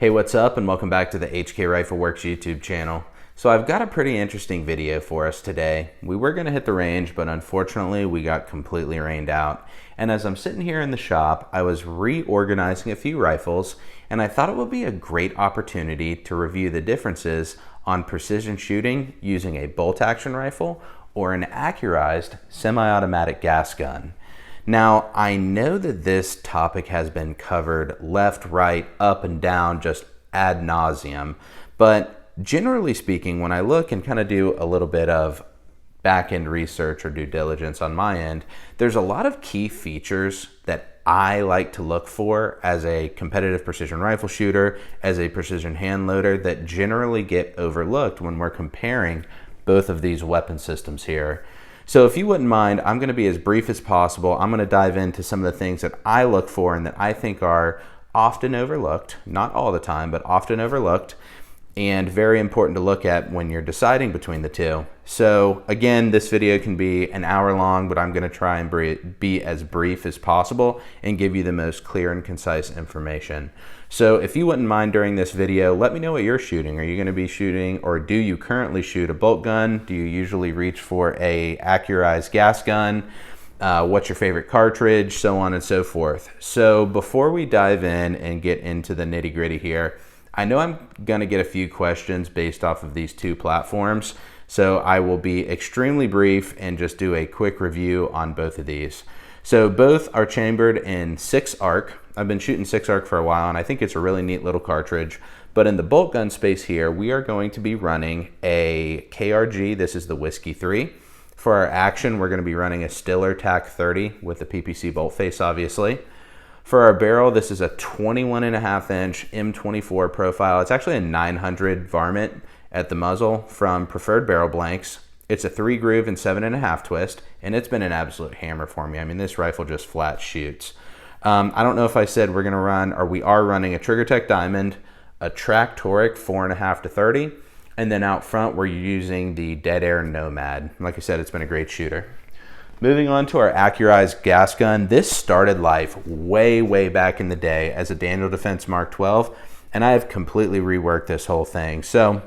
Hey, what's up, and welcome back to the HK Rifle Works YouTube channel. So I've got a pretty interesting video for us today. We were going to hit the range, but unfortunately we got completely rained out. And as I'm sitting here in the shop, I was reorganizing a few rifles, and I thought it would be a great opportunity to review the differences on precision shooting using a bolt-action rifle or an Accurized semi-automatic gas gun. Now, I know that this topic has been covered left, right, up, and down just ad nauseum, but generally speaking, when I look and kind of do a little bit of back-end research or due diligence on my end, there's a lot of key features that I like to look for as a competitive precision rifle shooter, as a precision hand loader, that generally get overlooked when we're comparing both of these weapon systems here. So if you wouldn't mind, I'm going to be as brief as possible. I'm going to dive into some of the things that I look for and that I think are often overlooked, not all the time, but often overlooked, and very important to look at when you're deciding between the two. So again, this video can be an hour long, but I'm going to try and be as brief as possible and give you the most clear and concise information. So if you wouldn't mind during this video, let me know what you're shooting. Are you going to be shooting, or do you currently shoot a bolt gun? Do you usually reach for a Accurized gas gun? What's your favorite cartridge? So on and so forth. So before we dive in and get into the nitty gritty here, I know I'm going to get a few questions based off of these two platforms, so I will be extremely brief and just do a quick review on both of these. So both are chambered in 6-ARC. I've been shooting 6-ARC for a while, and I think it's a really neat little cartridge. But in the bolt gun space here, we are going to be running a KRG. This is the Whiskey 3. For our action, we're going to be running a Stiller TAC 30 with the PPC bolt face, obviously. For our barrel, this is a 21.5-inch M24 profile. It's actually a 900 varmint at the muzzle from Preferred Barrel Blanks. It's a 3-groove and 7.5 twist, and it's been an absolute hammer for me. I mean, this rifle just flat shoots. I don't know if I said we are running a TriggerTech Diamond, a Tractoric 4.5-30, and then out front we're using the Dead Air Nomad. Like I said, it's been a great shooter. Moving on to our Accurized gas gun, this started life way back in the day as a Daniel Defense Mark 12, and I have completely reworked this whole thing. So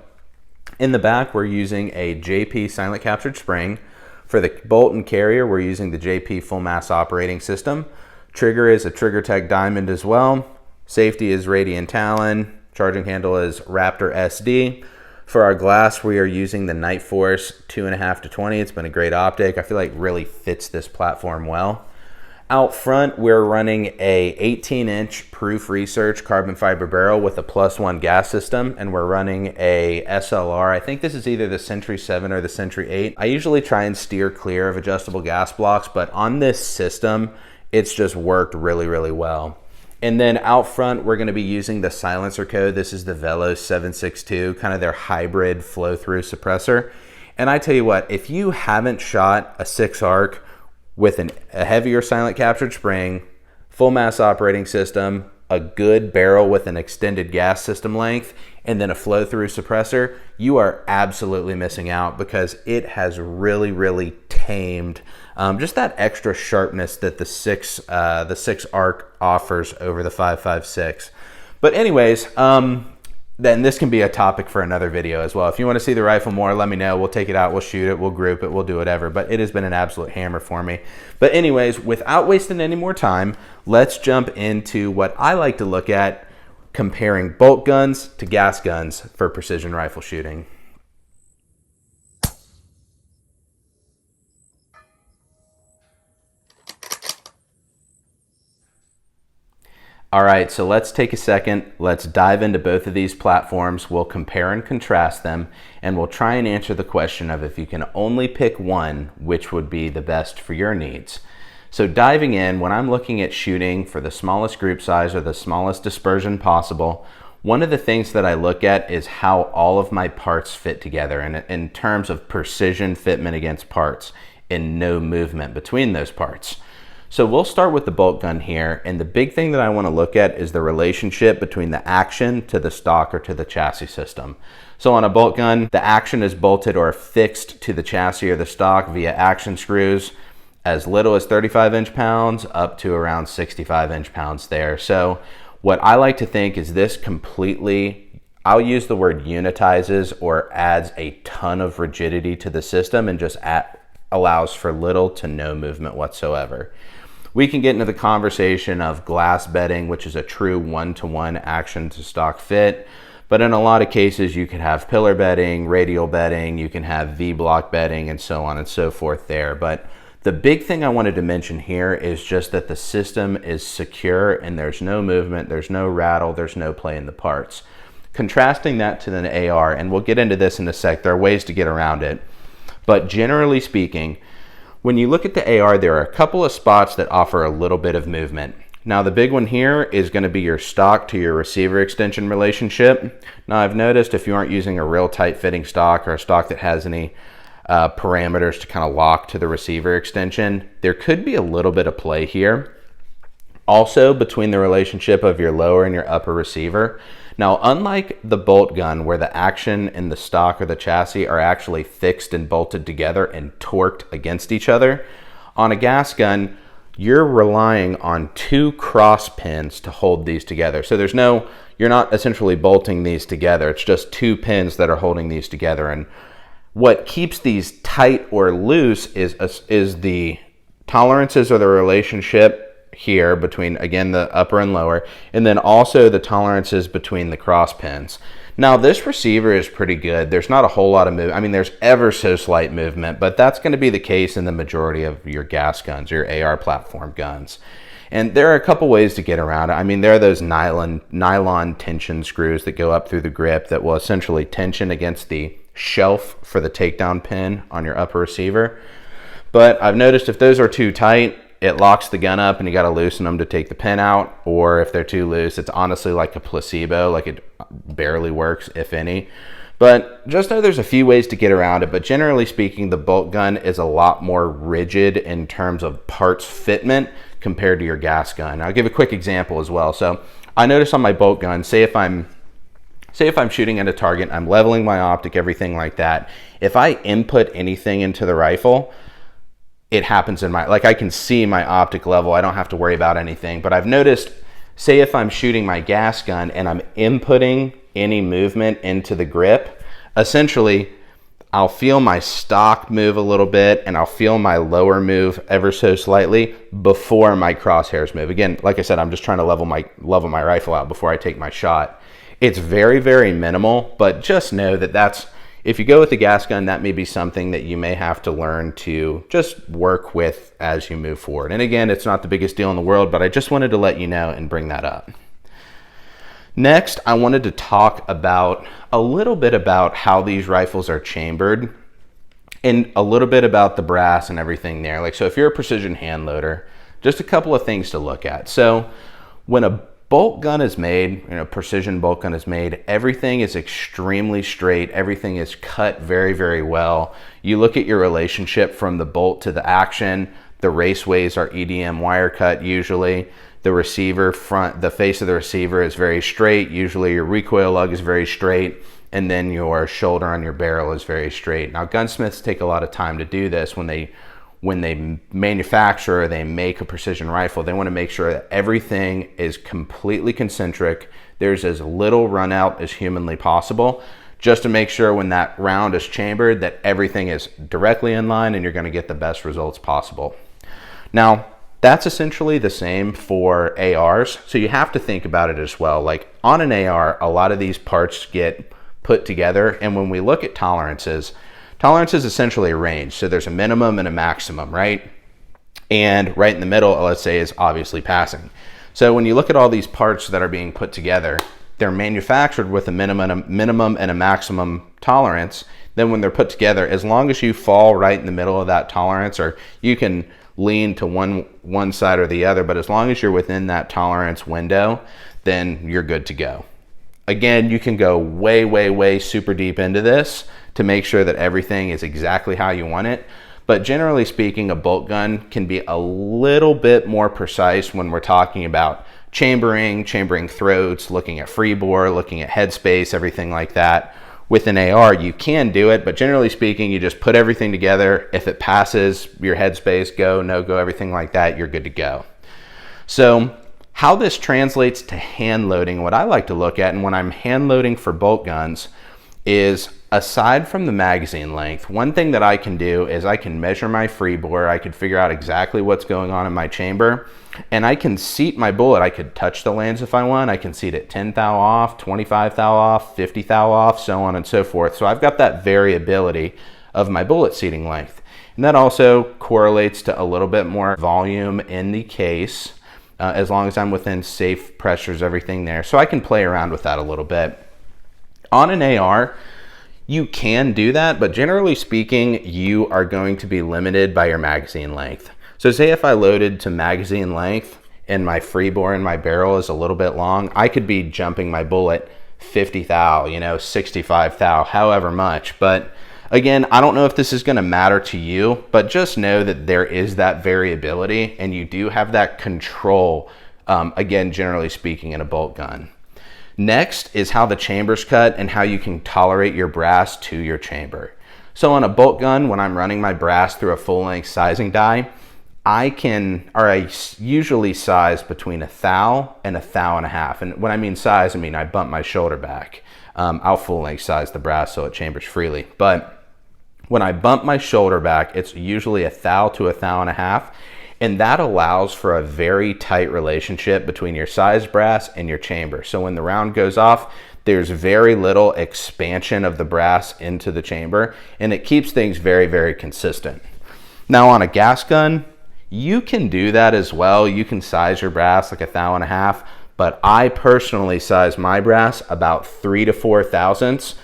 in the back, we're using a JP silent captured spring. For the bolt and carrier, we're using the JP full mass operating system. Trigger is a TriggerTech Diamond as well. Safety is Radian Talon. Charging handle is Raptor SD. For our glass, we are using the Nightforce 2.5-20. It's been a great optic. I feel like it really fits this platform well. Out front, we're running a 18-inch Proof Research carbon fiber barrel with a +1 gas system, and we're running a SLR. I think this is either the Century 7 or the Century 8. I usually try and steer clear of adjustable gas blocks, but on this system, it's just worked really well. And then out front, we're going to be using the silencer code. This is the Velos 762, kind of their hybrid flow-through suppressor. And I tell you what, if you haven't shot a 6-ARC with a heavier silent captured spring, full mass operating system, a good barrel with an extended gas system length, and then a flow-through suppressor, you are absolutely missing out, because it has really tamed just that extra sharpness that the 6-ARC offers over the 5.56. But anyways, then this can be a topic for another video as well. If you want to see the rifle more, let me know. We'll take it out, we'll shoot it, we'll group it, we'll do whatever. But it has been an absolute hammer for me. But anyways, without wasting any more time, let's jump into what I like to look at comparing bolt guns to gas guns for precision rifle shooting. All right, so let's take a second. Let's dive into both of these platforms. We'll compare and contrast them, and we'll try and answer the question of, if you can only pick one, which would be the best for your needs. So diving in, when I'm looking at shooting for the smallest group size or the smallest dispersion possible, one of the things that I look at is how all of my parts fit together, and in terms of precision fitment against parts and no movement between those parts. So we'll start with the bolt gun here, and the big thing that I want to look at is the relationship between the action to the stock or to the chassis system. So on a bolt gun, the action is bolted or fixed to the chassis or the stock via action screws, as little as 35 inch-pounds up to around 65 inch-pounds there. So What I like to think is this completely, I'll use the word unitizes or adds a ton of rigidity to the system and just allows for little to no movement whatsoever. We can get into the conversation of glass bedding, which is a true one-to-one action to stock fit. But in a lot of cases, you can have pillar bedding, radial bedding, you can have V-block bedding, and so on and so forth there. But the big thing I wanted to mention here is just that the system is secure and there's no movement, there's no rattle, there's no play in the parts. Contrasting that to the AR, and we'll get into this in a sec, there are ways to get around it. But generally speaking, when you look at the AR, there are a couple of spots that offer a little bit of movement. Now the big one here is going to be your stock to your receiver extension relationship. Now I've noticed if you aren't using a real tight fitting stock or a stock that has any parameters to kind of lock to the receiver extension, there could be a little bit of play here. Also between the relationship of your lower and your upper receiver. Now, unlike the bolt gun where the action and the stock or the chassis are actually fixed and bolted together and torqued against each other, on a gas gun, you're relying on 2 cross pins to hold these together. So you're not essentially bolting these together. It's just 2 pins that are holding these together. And what keeps these tight or loose is the tolerances or the relationship here between, again, the upper and lower, and then also the tolerances between the cross pins. Now this receiver is pretty good. There's not a whole lot of movement. I mean, there's ever so slight movement, but that's going to be the case in the majority of your gas guns, your AR platform guns. And there are a couple ways to get around it. I mean, there are those nylon tension screws that go up through the grip that will essentially tension against the shelf for the takedown pin on your upper receiver. But I've noticed if those are too tight, it locks the gun up and you got to loosen them to take the pin out. Or if they're too loose, it's honestly like a placebo, like it barely works, if any. But just know there's a few ways to get around it. But generally speaking, the bolt gun is a lot more rigid in terms of parts fitment compared to your gas gun. I'll give a quick example as well. So I notice on my bolt gun, say if I'm shooting at a target, I'm leveling my optic, everything like that. If I input anything into the rifle, it happens I can see my optic level. I don't have to worry about anything. But I've noticed, say if I'm shooting my gas gun and I'm inputting any movement into the grip, essentially I'll feel my stock move a little bit and I'll feel my lower move ever so slightly before my crosshairs move. Again, like I said, I'm just trying to level my rifle out before I take my shot. It's very, very minimal, but just know that if you go with the gas gun, that may be something that you may have to learn to just work with as you move forward. And again, it's not the biggest deal in the world, but I just wanted to let you know and bring that up. Next, I wanted to talk a little bit about how these rifles are chambered and a little bit about the brass and everything there. So if you're a precision hand loader, just a couple of things to look at. So when a bolt gun is made, precision bolt gun is made, everything is extremely straight. Everything is cut very, very well. You look at your relationship from the bolt to the action. The raceways are EDM wire cut usually. The receiver the face of the receiver is very straight. Usually your recoil lug is very straight. And then your shoulder on your barrel is very straight. Now gunsmiths take a lot of time to do this when they manufacture or they make a precision rifle. They want to make sure that everything is completely concentric. There's as little run out as humanly possible, just to make sure when that round is chambered that everything is directly in line and you're going to get the best results possible. Now, that's essentially the same for ARs. So you have to think about it as well. Like on an AR, a lot of these parts get put together. And when we look at tolerance is essentially a range. So there's a minimum and a maximum, right? And right in the middle, let's say, is obviously passing. So when you look at all these parts that are being put together, they're manufactured with a minimum and a maximum tolerance. Then when they're put together, as long as you fall right in the middle of that tolerance, or you can lean to one side or the other, but as long as you're within that tolerance window, then you're good to go. Again, you can go way, way, way super deep into this to make sure that everything is exactly how you want it. But generally speaking, a bolt gun can be a little bit more precise when we're talking about chambering throats, looking at free bore, looking at headspace, everything like that. With an AR, you can do it, but generally speaking, you just put everything together. If it passes your headspace, go, no go, everything like that, you're good to go. So How this translates to hand loading, what I like to look at, and when I'm hand loading for bolt guns, is aside from the magazine length, one thing that I can do is I can measure my free bore. I could figure out exactly what's going on in my chamber, and I can seat my bullet. I could touch the lands if I want. I can seat it 10 thou off, 25 thou off, 50 thou off, so on and so forth. So I've got that variability of my bullet seating length. And that also correlates to a little bit more volume in the case, as long as I'm within safe pressures, everything there. So I can play around with that a little bit. On an AR, you can do that, but generally speaking, you are going to be limited by your magazine length. So say if I loaded to magazine length and my free bore in my barrel is a little bit long, I could be jumping my bullet 50 thou, 65 thou, however much. But again, I don't know if this is going to matter to you, but just know that there is that variability and you do have that control, again, generally speaking, in a bolt gun. Next is how the chamber's cut and how you can tolerate your brass to your chamber. So on a bolt gun, when I'm running my brass through a full-length sizing die, I usually size between 1 thou and 1.5 thou. And when I mean size, I mean I bump my shoulder back. I'll full-length size the brass so it chambers freely. But when I bump my shoulder back, it's usually 1 thou to 1.5 thou, and that allows for a very tight relationship between your sized brass and your chamber. So when the round goes off, there's very little expansion of the brass into the chamber, and it keeps things very, very consistent. Now on a gas gun, you can do that as well. You can size your brass like 1.5 thou, but I personally size my brass about 3 to 4 thousandths,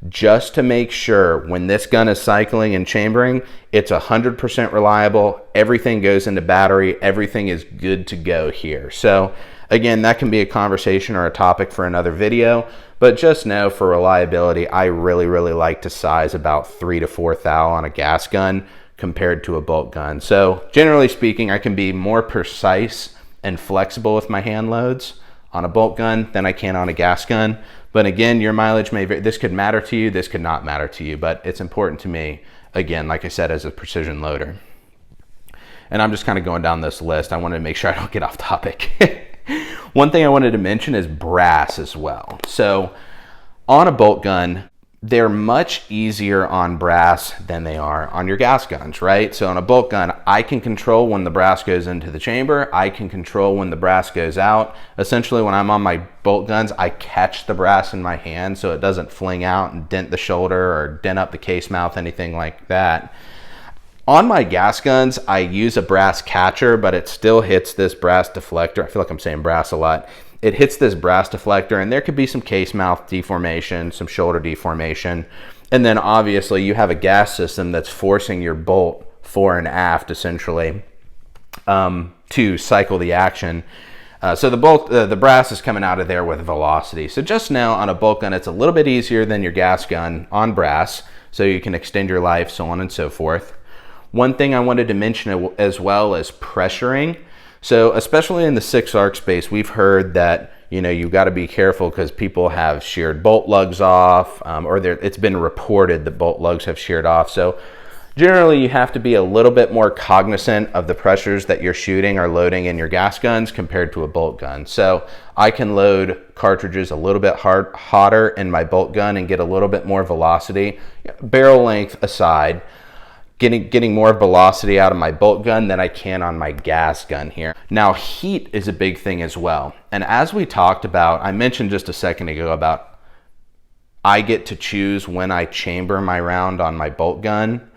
just to make sure when this gun is cycling and chambering, it's 100% reliable, everything goes into battery, everything is good to go here. So again, that can be a conversation or a topic for another video, but just know for reliability, I really, really like to size about 3 to 4 thou on a gas gun compared to a bolt gun. So generally speaking, I can be more precise and flexible with my hand loads on a bolt gun than I can on a gas gun. But again, your mileage may vary. This could matter to you, this could not matter to you, but it's important to me, again, like I said, as a precision loader. And I'm just kind of going down this list. I wanted to make sure I don't get off topic. One thing I wanted to mention is brass as well. So on a bolt gun, they're much easier on brass than they are on your gas guns, right? So on a bolt gun, I can control when the brass goes into the chamber. I can control when the brass goes out. Essentially, when I'm on my bolt guns, I catch the brass in my hand so it doesn't fling out and dent the shoulder or dent up the case mouth, anything like that. On my gas guns, I use a brass catcher, but it still hits this brass deflector. I feel like I'm saying brass a lot. It hits this brass deflector, and there could be some case mouth deformation, some shoulder deformation. And then obviously you have a gas system that's forcing your bolt fore and aft essentially to cycle the action. So the brass is coming out of there with velocity. So just now on a bolt gun, it's a little bit easier than your gas gun on brass, so you can extend your life, so on and so forth. One thing I wanted to mention as well is pressuring. So especially in the 6-arc space, we've heard that, you've got to be careful because people have sheared bolt lugs off, or it's been reported that bolt lugs have sheared off. So generally you have to be a little bit more cognizant of the pressures that you're shooting or loading in your gas guns compared to a bolt gun. So I can load cartridges a little bit hotter in my bolt gun and get a little bit more velocity, barrel length aside, getting more velocity out of my bolt gun than I can on my gas gun here. Now, heat is a big thing as well. And as we talked about, I mentioned just a second ago about I get to choose when I chamber my round on my bolt gun.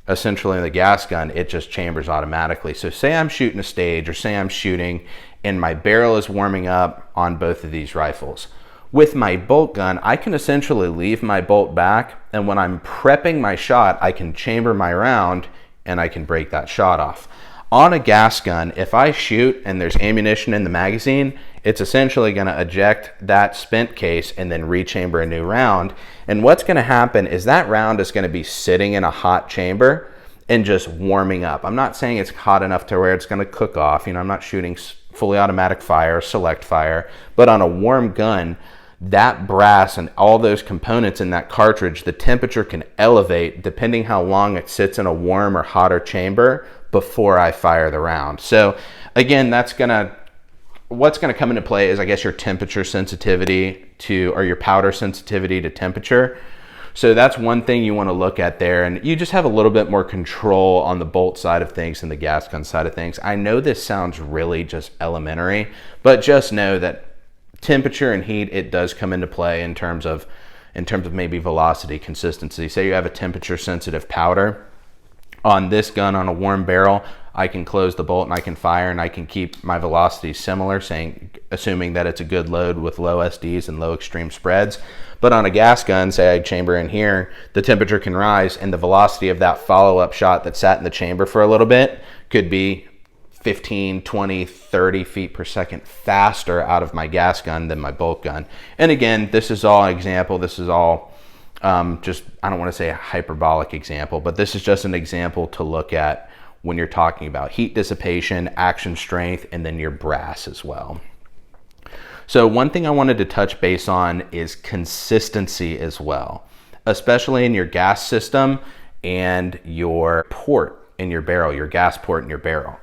Essentially in the gas gun, it just chambers automatically. So say I'm shooting a stage, or say I'm shooting and my barrel is warming up on both of these rifles. With my bolt gun, I can essentially leave my bolt back, and when I'm prepping my shot, I can chamber my round and I can break that shot off. On a gas gun, if I shoot and there's ammunition in the magazine, it's essentially going to eject that spent case and then rechamber a new round. And what's going to happen is that round is going to be sitting in a hot chamber and just warming up. I'm not saying it's hot enough to where it's going to cook off. I'm not shooting fully automatic fire, select fire, but on a warm gun, that brass and all those components in that cartridge, the temperature can elevate depending how long it sits in a warm or hotter chamber before I fire the round. So again, that's gonna what's going to come into play is, I guess, your temperature sensitivity to, or your powder sensitivity to temperature. So that's one thing you want to look at there, and you just have a little bit more control on the bolt side of things than the gas gun side of things. I know this sounds really just elementary, but just know that temperature and heat, it does come into play in terms of maybe velocity, consistency. Say you have a temperature sensitive powder on this gun on a warm barrel, I can close the bolt and I can fire and I can keep my velocity similar, assuming that it's a good load with low SDs and low extreme spreads. But on a gas gun, say I chamber in here, the temperature can rise and the velocity of that follow-up shot that sat in the chamber for a little bit could be 15, 20, 30 feet per second faster out of my gas gun than my bolt gun. And again, this is all an example. This is all just, I don't want to say a hyperbolic example, but this is just an example to look at when you're talking about heat dissipation, action strength, and then your brass as well. So one thing I wanted to touch base on is consistency as well, especially in your gas system and your port in your barrel, your gas port in your barrel.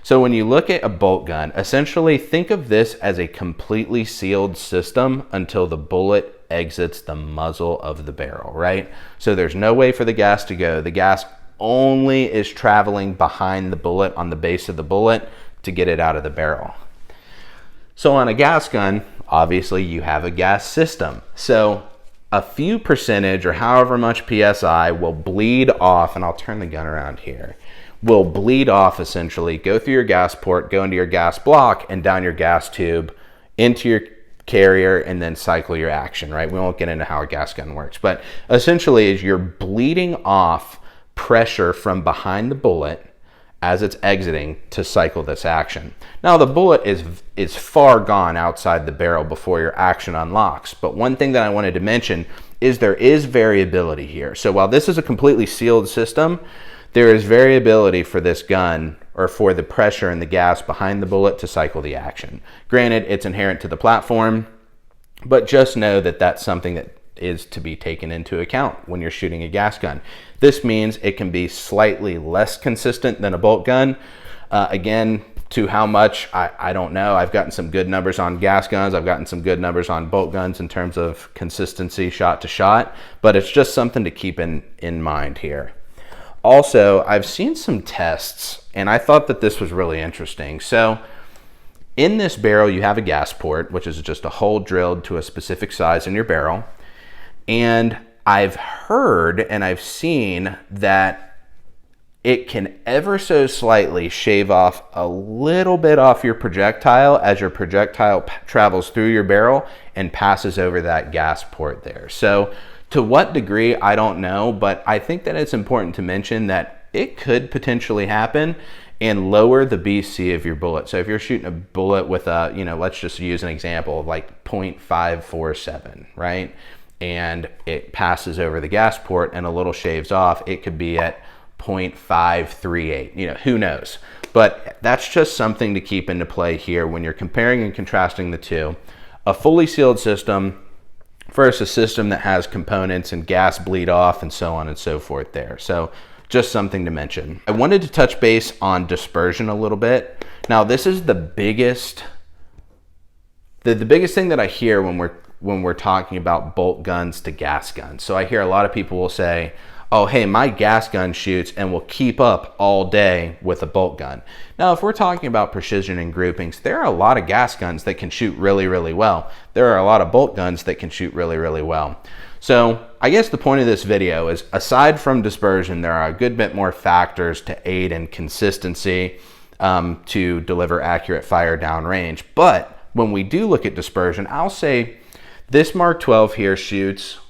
So when you look at a bolt gun, essentially think of this as a completely sealed system until the bullet exits the muzzle of the barrel, right? So there's no way for the gas to go. The gas only is traveling behind the bullet on the base of the bullet to get it out of the barrel. So on a gas gun, obviously you have a gas system. So a few percentage or however much PSI will bleed off, and I'll turn the gun around here, will bleed off essentially, go through your gas port, go into your gas block and down your gas tube into your carrier and then cycle your action, right? We won't get into how a gas gun works, but essentially is you're bleeding off pressure from behind the bullet as it's exiting to cycle this action. Now the bullet is far gone outside the barrel before your action unlocks, but one thing that I wanted to mention is there is variability here. So while this is a completely sealed system, there is variability for this gun, or for the pressure and the gas behind the bullet to cycle the action. Granted, it's inherent to the platform, but just know that that's something that is to be taken into account when you're shooting a gas gun. This means it can be slightly less consistent than a bolt gun. Again, to how much, I don't know. I've gotten some good numbers on gas guns. I've gotten some good numbers on bolt guns in terms of consistency shot to shot, but it's just something to keep in mind here. Also, I've seen some tests and I thought that this was really interesting. So in this barrel, you have a gas port, which is just a hole drilled to a specific size in your barrel. And I've heard and I've seen that it can ever so slightly shave off a little bit off your projectile as your projectile travels through your barrel and passes over that gas port there. So to what degree, I don't know, but I think that it's important to mention that it could potentially happen and lower the BC of your bullet. So if you're shooting a bullet with a, let's just use an example of like 0.547, right? And it passes over the gas port and a little shaves off, it could be at 0.538, who knows? But that's just something to keep into play here when you're comparing and contrasting the two. A fully sealed system versus a system that has components and gas bleed off and so on and so forth there. So just something to mention. I wanted to touch base on dispersion a little bit. Now this is the biggest thing that I hear when we're talking about bolt guns to gas guns. So I hear a lot of people will say, oh, hey, my gas gun shoots and will keep up all day with a bolt gun. Now, if we're talking about precision and groupings, there are a lot of gas guns that can shoot really, really well. There are a lot of bolt guns that can shoot really, really well. So I guess the point of this video is, aside from dispersion, there are a good bit more factors to aid in consistency to deliver accurate fire downrange. But when we do look at dispersion, I'll say this Mark 12 here shoots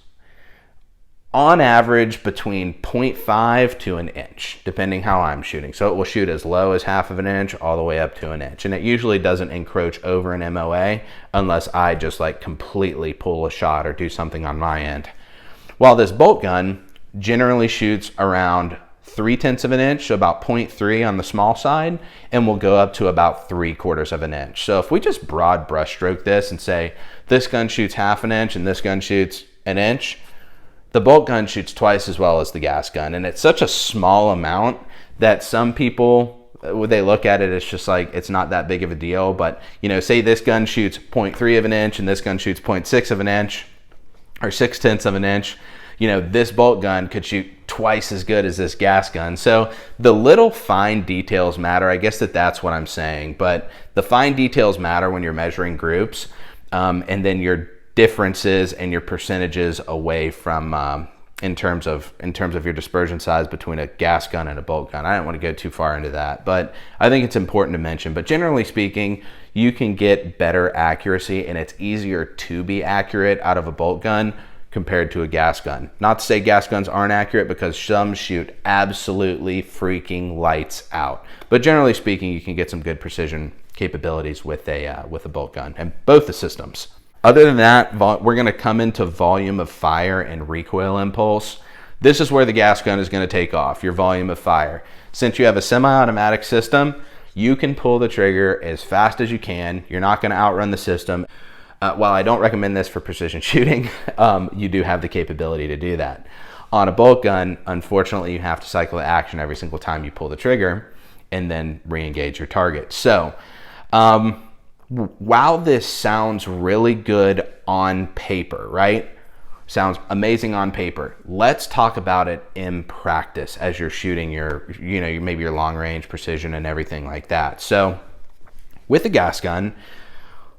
on average between 0.5 to an inch, depending how I'm shooting. So it will shoot as low as ½ of an inch all the way up to an inch. And it usually doesn't encroach over an MOA unless I just like completely pull a shot or do something on my end. While this bolt gun generally shoots around 0.3 of an inch, so about 0.3 on the small side, and will go up to about 3/4 of an inch. So if we just broad brushstroke this and say this gun shoots ½ an inch and this gun shoots an inch, the bolt gun shoots twice as well as the gas gun. And it's such a small amount that some people they look at it, it's just like, it's not that big of a deal. But, you know, say this gun shoots 0.3 of an inch and this gun shoots 0.6 of an inch or 0.6 of an inch. You know, this bolt gun could shoot twice as good as this gas gun. So the little fine details matter. I guess that's what I'm saying. But the fine details matter when you're measuring groups, and then your differences and your percentages away from in terms of your dispersion size between a gas gun and a bolt gun. I don't want to go too far into that, but I think it's important to mention. But generally speaking, you can get better accuracy, and it's easier to be accurate out of a bolt gun compared to a gas gun. Not to say gas guns aren't accurate, because some shoot absolutely freaking lights out. But generally speaking, you can get some good precision capabilities with a bolt gun and both the systems. Other than that, we're going to come into volume of fire and recoil impulse. This is where the gas gun is going to take off, your volume of fire. Since you have a semi-automatic system, you can pull the trigger as fast as you can. You're not going to outrun the system. While I don't recommend this for precision shooting, you do have the capability to do that. On a bolt gun, unfortunately, you have to cycle the action every single time you pull the trigger and then re-engage your target. So, while this sounds really good on paper, right? Sounds amazing on paper. Let's talk about it in practice as you're shooting maybe your long range precision and everything like that. So with a gas gun,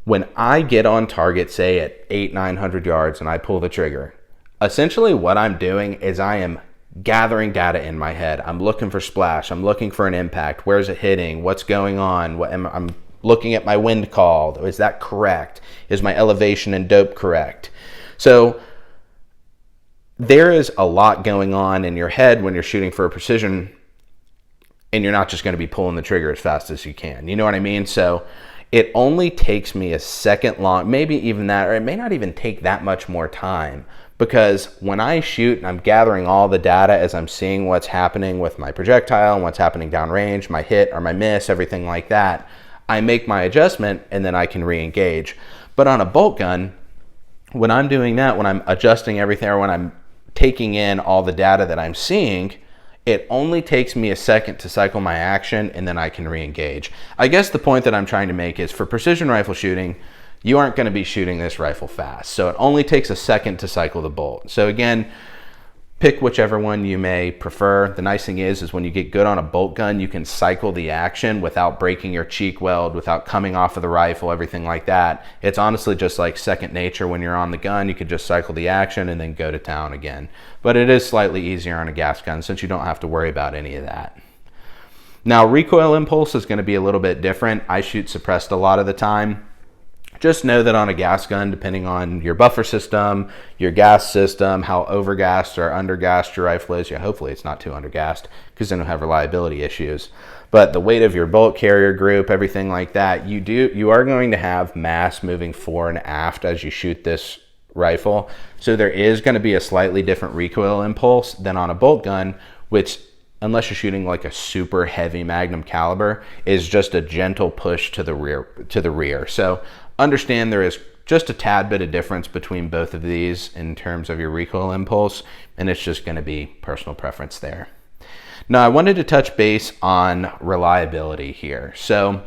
when I get on target, say at 800-900 yards, and I pull the trigger, essentially what I'm doing is I am gathering data in my head. I'm looking for splash. I'm looking for an impact. Where's it hitting? What's going on? I'm looking at my wind call. Is that correct? Is my elevation and dope correct? So there is a lot going on in your head when you're shooting for a precision, and you're not just going to be pulling the trigger as fast as you can. You know what I mean? So it only takes me a second long, maybe even that, or it may not even take that much more time, because when I shoot and I'm gathering all the data as I'm seeing what's happening with my projectile and what's happening downrange, my hit or my miss, everything like that, I make my adjustment and then I can re-engage. But on a bolt gun, when I'm doing that, when I'm adjusting everything, or when I'm taking in all the data that I'm seeing, it only takes me a second to cycle my action and then I can re-engage. I guess the point that I'm trying to make is, for precision rifle shooting, you aren't going to be shooting this rifle fast. So it only takes a second to cycle the bolt. So again, pick whichever one you may prefer. The nice thing is when you get good on a bolt gun, you can cycle the action without breaking your cheek weld, without coming off of the rifle, everything like that. It's honestly just like second nature when you're on the gun. You could just cycle the action and then go to town again. But it is slightly easier on a gas gun since you don't have to worry about any of that. Now, recoil impulse is going to be a little bit different. I shoot suppressed a lot of the time. Just know that on a gas gun, depending on your buffer system, your gas system, how overgassed or undergassed your rifle is, hopefully it's not too undergassed, because then you'll have reliability issues. But the weight of your bolt carrier group, everything like that, you are going to have mass moving fore and aft as you shoot this rifle. So there is going to be a slightly different recoil impulse than on a bolt gun, which, unless you're shooting like a super heavy Magnum caliber, is just a gentle push to the rear. So understand there is just a tad bit of difference between both of these in terms of your recoil impulse, and it's just going to be personal preference there. Now, I wanted to touch base on reliability here. So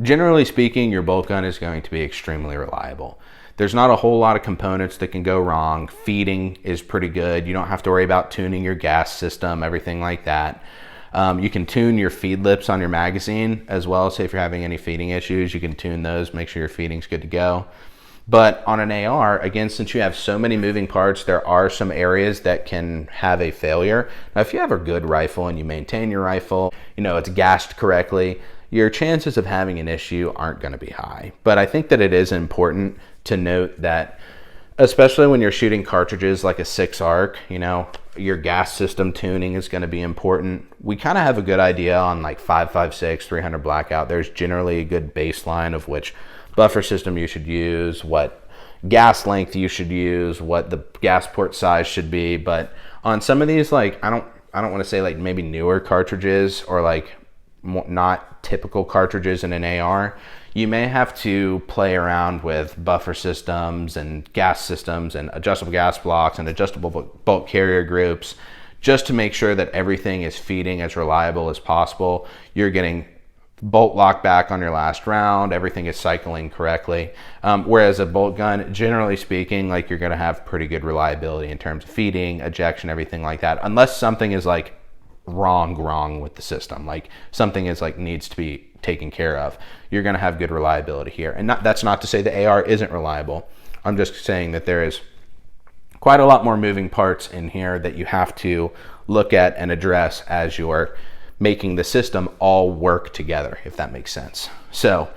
generally speaking, your bolt gun is going to be extremely reliable. There's not a whole lot of components that can go wrong. Feeding is pretty good. You don't have to worry about tuning your gas system, everything like that. You can tune your feed lips on your magazine as well. Say if you're having any feeding issues, you can tune those, make sure your feeding's good to go. But on an AR, again, since you have so many moving parts, there are some areas that can have a failure. Now, if you have a good rifle and you maintain your rifle, it's gassed correctly, your chances of having an issue aren't going to be high. But I think that it is important to note that, especially when you're shooting cartridges like a 6-ARC, your gas system tuning is going to be important. We kind of have a good idea on like 5.56, 300 blackout. There's generally a good baseline of which buffer system you should use, what gas length you should use, what the gas port size should be. But on some of these, like, I don't want to say like maybe newer cartridges or like not typical cartridges in an AR, you may have to play around with buffer systems and gas systems and adjustable gas blocks and adjustable bolt carrier groups just to make sure that everything is feeding as reliable as possible. You're getting bolt lock back on your last round, everything is cycling correctly. Whereas a bolt gun, generally speaking, like you're gonna have pretty good reliability in terms of feeding, ejection, everything like that, unless something is like wrong with the system, like something is like needs to be taken care of. You're gonna have good reliability here. And that's not to say the AR isn't reliable. I'm just saying that there is quite a lot more moving parts in here that you have to look at and address as you're making the system all work together, if that makes sense. So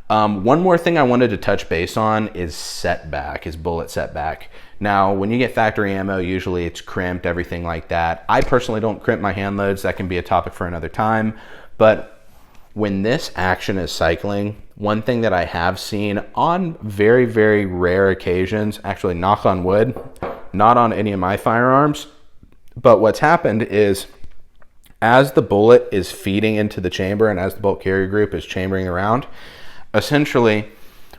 one more thing I wanted to touch base on is setback, is bullet setback. Now, when you get factory ammo, usually it's crimped, everything like that. I personally don't crimp my hand loads. That can be a topic for another time. But when this action is cycling, one thing that I have seen on very, very rare occasions, actually knock on wood, not on any of my firearms, but what's happened is as the bullet is feeding into the chamber and as the bolt carrier group is chambering around, essentially,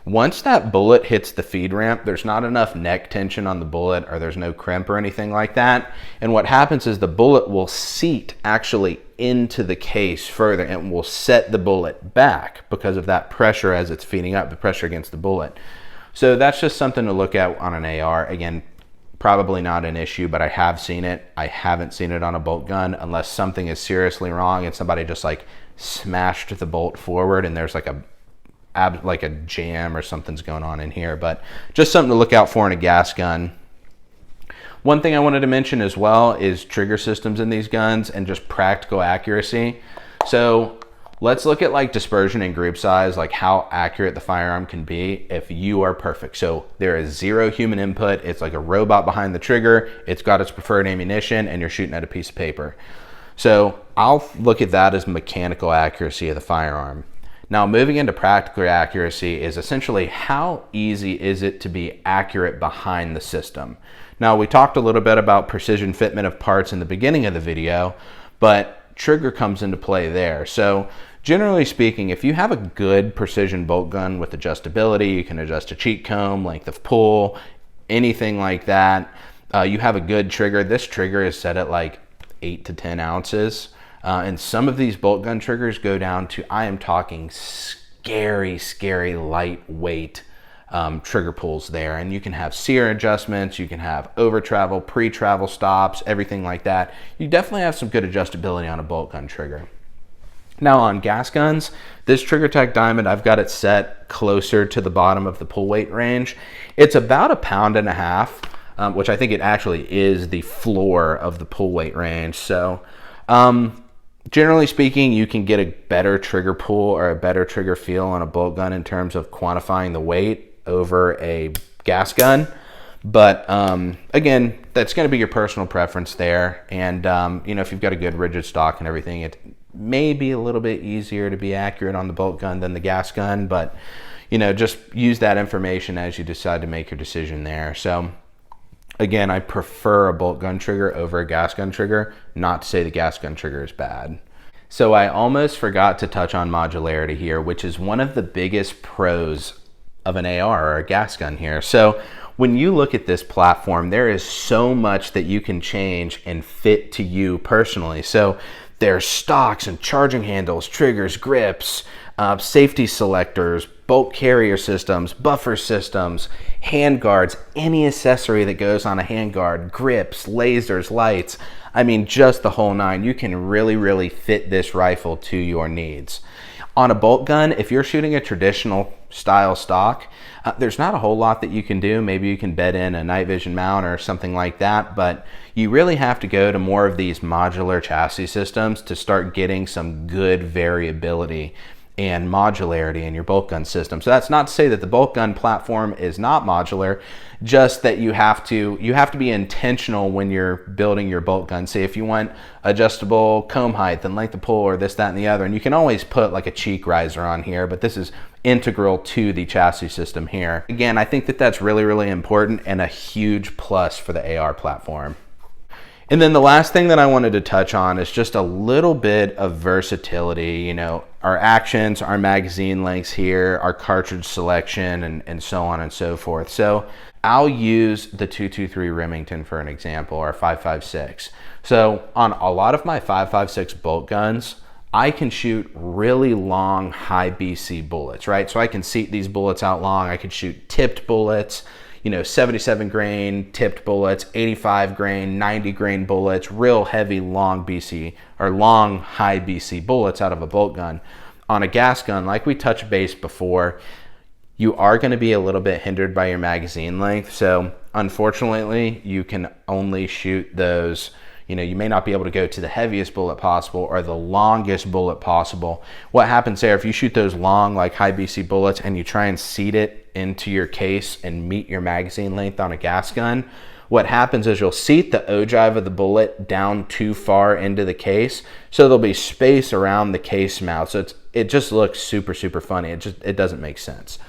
once that bullet hits the feed ramp, there's not enough neck tension on the bullet, or there's no crimp or anything like that. And what happens is the bullet will seat actually into the case further and will set the bullet back because of that pressure as it's feeding up, the pressure against the bullet. So that's just something to look at on an AR. Again, probably not an issue, but I have seen it. I haven't seen it on a bolt gun unless something is seriously wrong and somebody just like smashed the bolt forward and there's like a jam or something's going on in here. But just something to look out for in a gas gun. One thing I wanted to mention as well is trigger systems in these guns and just practical accuracy. So let's look at like dispersion and group size, like how accurate the firearm can be if you are perfect. So there is zero human input. It's like a robot behind the trigger. It's got its preferred ammunition and you're shooting at a piece of paper. So I'll look at that as mechanical accuracy of the firearm. Now, moving into practical accuracy is essentially how easy is it to be accurate behind the system. Now, we talked a little bit about precision fitment of parts in the beginning of the video, but trigger comes into play there. So generally speaking, if you have a good precision bolt gun with adjustability, you can adjust a cheek comb, length of pull, anything like that, you have a good trigger. This trigger is set at like 8 to 10 ounces. And some of these bolt gun triggers go down to, I am talking scary lightweight trigger pulls there. And you can have sear adjustments, you can have over travel, pre-travel stops, everything like that. You definitely have some good adjustability on a bolt gun trigger. Now on gas guns, this Trigger Tech Diamond, I've got it set closer to the bottom of the pull weight range. It's about 1.5 pounds, which I think it actually is the floor of the pull weight range. So generally speaking, you can get a better trigger pull or a better trigger feel on a bolt gun in terms of quantifying the weight over a gas gun. But again, that's going to be your personal preference there. And you know, if you've got a good rigid stock and everything, it may be a little bit easier to be accurate on the bolt gun than the gas gun. But you know, just use that information as you decide to make your decision there. So again, I prefer a bolt gun trigger over a gas gun trigger, not to say the gas gun trigger is bad. So I almost forgot to touch on modularity here, which is one of the biggest pros of an AR or a gas gun here. So when you look at this platform, there is so much that you can change and fit to you personally. So there's stocks and charging handles, triggers, grips, safety selectors, bolt carrier systems, buffer systems, hand guards, any accessory that goes on a hand guard, grips, lasers, lights. I mean, just the whole nine. You can really fit this rifle to your needs. On a bolt gun, if you're shooting a traditional style stock, there's not a whole lot that you can do. Maybe you can bed in a night vision mount or something like that, but you really have to go to more of these modular chassis systems to start getting some good variability and modularity in your bolt gun system. So that's not to say that the bolt gun platform is not modular, just that you have to be intentional when you're building your bolt gun. Say if you want adjustable comb height and length of pull or this, that, and the other, and you can always put like a cheek riser on here, but this is integral to the chassis system here. Again, I think that that's really important and a huge plus for the AR platform. And then the last thing that I wanted to touch on is just a little bit of versatility, you know, our actions, our magazine lengths here, our cartridge selection, and so on and so forth. So I'll use the 223 Remington for an example, or 5.56. So on a lot of my 5.56 bolt guns, I can shoot really long, high BC bullets, right? So I can seat these bullets out long. I could shoot tipped bullets, you know, 77 grain tipped bullets, 85 grain, 90 grain bullets, real heavy, long BC, or long, high BC bullets out of a bolt gun. On a gas gun, like we touched base before, you are going to be a little bit hindered by your magazine length. So unfortunately, you can only shoot those, you know, you may not be able to go to the heaviest bullet possible or the longest bullet possible. What happens there, if you shoot those long, like high BC bullets and you try and seat it into your case and meet your magazine length on a gas gun, what happens is you'll seat the ogive of the bullet down too far into the case, so there'll be space around the case mouth. So it just looks super, super funny. It doesn't make sense.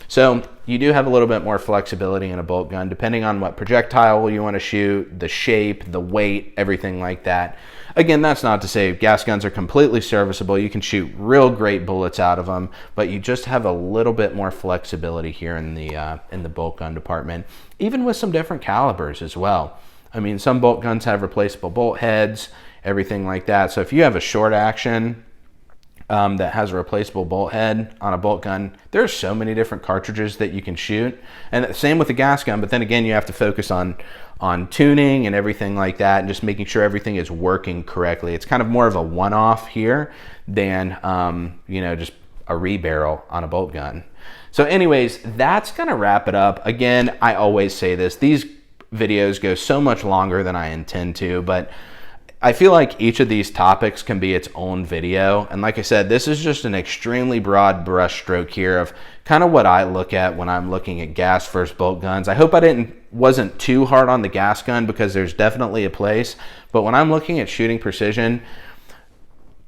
So you do have a little bit more flexibility in a bolt gun, depending on what projectile you want to shoot, the shape, the weight, everything like that. Again, that's not to say gas guns are completely serviceable. You can shoot real great bullets out of them, but you just have a little bit more flexibility here in the bolt gun department, even with some different calibers as well. I mean, some bolt guns have replaceable bolt heads, everything like that. So if you have a short action that has a replaceable bolt head on a bolt gun, there's so many different cartridges that you can shoot. And same with the gas gun, but then again, you have to focus on tuning and everything like that, and just making sure everything is working correctly. It's kind of more of a one-off here than you know, just a rebarrel on a bolt gun. So anyways, that's gonna wrap it up. Again, I always say this, these videos go so much longer than I intend to, but I feel like each of these topics can be its own video. And like I said, this is just an extremely broad brushstroke here of kind of what I look at when I'm looking at gas versus bolt guns. I hope I wasn't too hard on the gas gun, because there's definitely a place. But when I'm looking at shooting precision,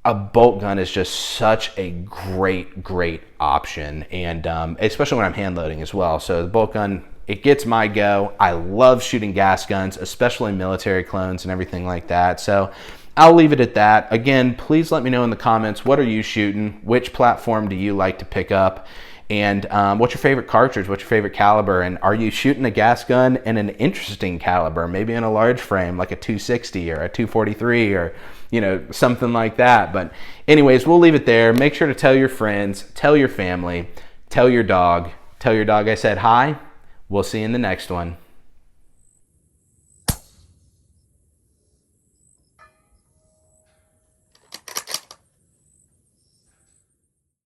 a bolt gun is just such a great option. And especially when I'm hand loading as well. So the bolt gun, it gets my go. I love shooting gas guns, especially military clones and everything like that. So I'll leave it at that. Again, please let me know in the comments, what are you shooting? Which platform do you like to pick up? And what's your favorite cartridge? What's your favorite caliber? And are you shooting a gas gun in an interesting caliber, maybe in a large frame like a 260 or a 243 or, you know, something like that? But anyways, we'll leave it there. Make sure to tell your friends, tell your family, tell your dog I said hi. We'll see you in the next one.